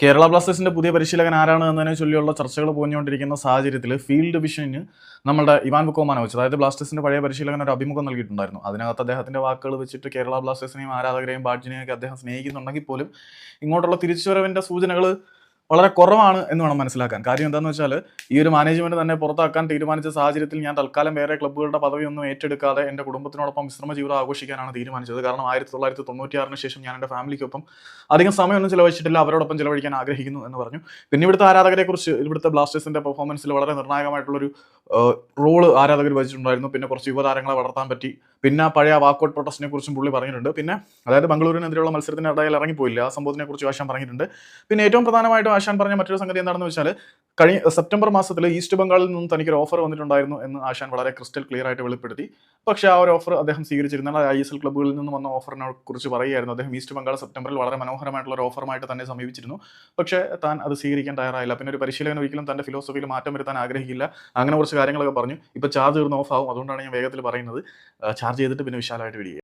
കേരള ബ്ലാസ്റ്റേഴ്സിന്റെ പുതിയ പരിശീലകൻ ആരാണ് എന്നതിനെ ചൊല്ലിയുള്ള ചർച്ചകൾ പോഞ്ഞുകൊണ്ടിരിക്കുന്ന സാഹചര്യത്തിൽ ഫീൽഡ് വിഷന് നമ്മുടെ ഇവാൻ ബുക്കോമാനെ വെച്ച്, അതായത് ബ്ലാസ്റ്റേഴ്സിന്റെ പഴയ പരിശീലകൻ ഒരു അഭിമുഖം നൽകിയിട്ടുണ്ടായിരുന്നു. അതിനകത്ത് അദ്ദേഹത്തിന്റെ വാക്കുകൾ വെച്ചിട്ട് കേരള ബ്ലാസ്റ്റേഴ്സിനെയും ആരാധകരെയും ബാഡ്ജിനെയൊക്കെ അദ്ദേഹം സ്നേഹിക്കുന്നുണ്ടെങ്കിൽ പോലും ഇങ്ങോട്ടുള്ള തിരിച്ചുവരവിന്റെ സൂചനകൾ വളരെ കുറവാണ് എന്ന് വേണം മനസ്സിലാക്കാൻ. കാര്യം എന്താണെന്ന് വെച്ചാൽ, ഈ ഒരു മാനേജ്മെന്റ് തന്നെ പുറത്താക്കാൻ തീരുമാനിച്ച സാഹചര്യത്തിൽ ഞാൻ തൽക്കാലം വേറെ ക്ലബ്ബുകളുടെ പദവിയൊന്നും ഏറ്റെടുക്കാതെ എൻ്റെ കുടുംബത്തിനോടൊപ്പം വിശ്രമ ജീവിതം ആഘോഷിക്കാനാണ് തീരുമാനിച്ചത്. കാരണം 1996 ശേഷം ഞാൻ എൻ്റെ ഫാമിലിക്കൊപ്പം അധികം സമയമൊന്നും ചിലവഴിച്ചിട്ടില്ല, അവരോടൊപ്പം ചിലവഴിക്കാൻ ആഗ്രഹിക്കുന്നു എന്ന് പറഞ്ഞു. പിന്നെ ഇവിടുത്തെ ആരാധകരെ കുറിച്ച്, ഇവിടുത്തെ ബ്ലാസ്റ്റേഴ്സിന്റെ പെർഫോമൻസിൽ വളരെ നിർണായകമായിട്ടുള്ളൊരു റോള് ആരാധകർ വഹിച്ചിട്ടുണ്ടായിരുന്നു. പിന്നെ കുറച്ച് യുവതാരങ്ങളെ വളർത്താൻ പറ്റി. പിന്നെ പഴയ വാക്കൗട്ട് പ്രൊട്ടസ്റ്റിനെ കുറിച്ചും പുള്ളി പറഞ്ഞിട്ടുണ്ട്. പിന്നെ അതായത് ബംഗളൂരുവിനെതിരെയുള്ള മത്സരത്തിന് ഇടയിൽ ഇറങ്ങിപ്പോയില്ല, ആ സംഭവത്തിനെ കുറിച്ച് ആശാൻ പറഞ്ഞിട്ടുണ്ട്. പിന്നെ ഏറ്റവും പ്രധാനമായിട്ടും ആശാൻ പറഞ്ഞ മറ്റൊരു സംഗതി എന്താണെന്ന് വെച്ചാൽ, കഴിഞ്ഞ സെപ്റ്റംബർ മാസത്തിൽ ഈസ്റ്റ് ബംഗാളിൽ നിന്നും തനിക്കൊരു ഓഫർ വന്നിട്ടുണ്ടായിരുന്നു എന്ന് ആശാൻ വളരെ ക്രിസ്റ്റൽ ക്ലിയർ ആയിട്ട് വെളിപ്പെടുത്തി. പക്ഷേ ആ ഒരു ഓഫർ അദ്ദേഹം സ്വീകരിച്ചിരുന്നാൽ ISL ക്ലബ്ബുകളിൽ നിന്ന് വന്ന ഓഫറിനെ കുറിച്ച് പറയുകയായിരുന്നു. അദ്ദേഹം ഈസ്റ്റ് ബംഗാൾ സെപ്റ്റംബറിൽ വളരെ മനോഹരമായിട്ടുള്ള ഒരു ഓഫറുമായിട്ട് തന്നെ സമീപിച്ചിരുന്നു. പക്ഷേ താൻ അത് സ്വീകരിക്കാൻ തയ്യാറായില്ല. പിന്നെ ഒരു പരിശീലകൻ ഒരിക്കലും തന്റെ ഫിലോസഫിയിൽ മാറ്റം വരുത്താൻ ആഗ്രഹിക്കില്ല. അങ്ങനെ കുറച്ച് കാര്യങ്ങളൊക്കെ പറഞ്ഞു. ഇപ്പോൾ ചാർജ് തീർന്ന് ഓഫ് ആവും. അതുകൊണ്ടാണ് ഞാൻ വേഗത്തിൽ പറയുന്നത്. ചാർജ് ചെയ്തിട്ട് പിന്നെ വിശാലമായിട്ട് വീഡിയോ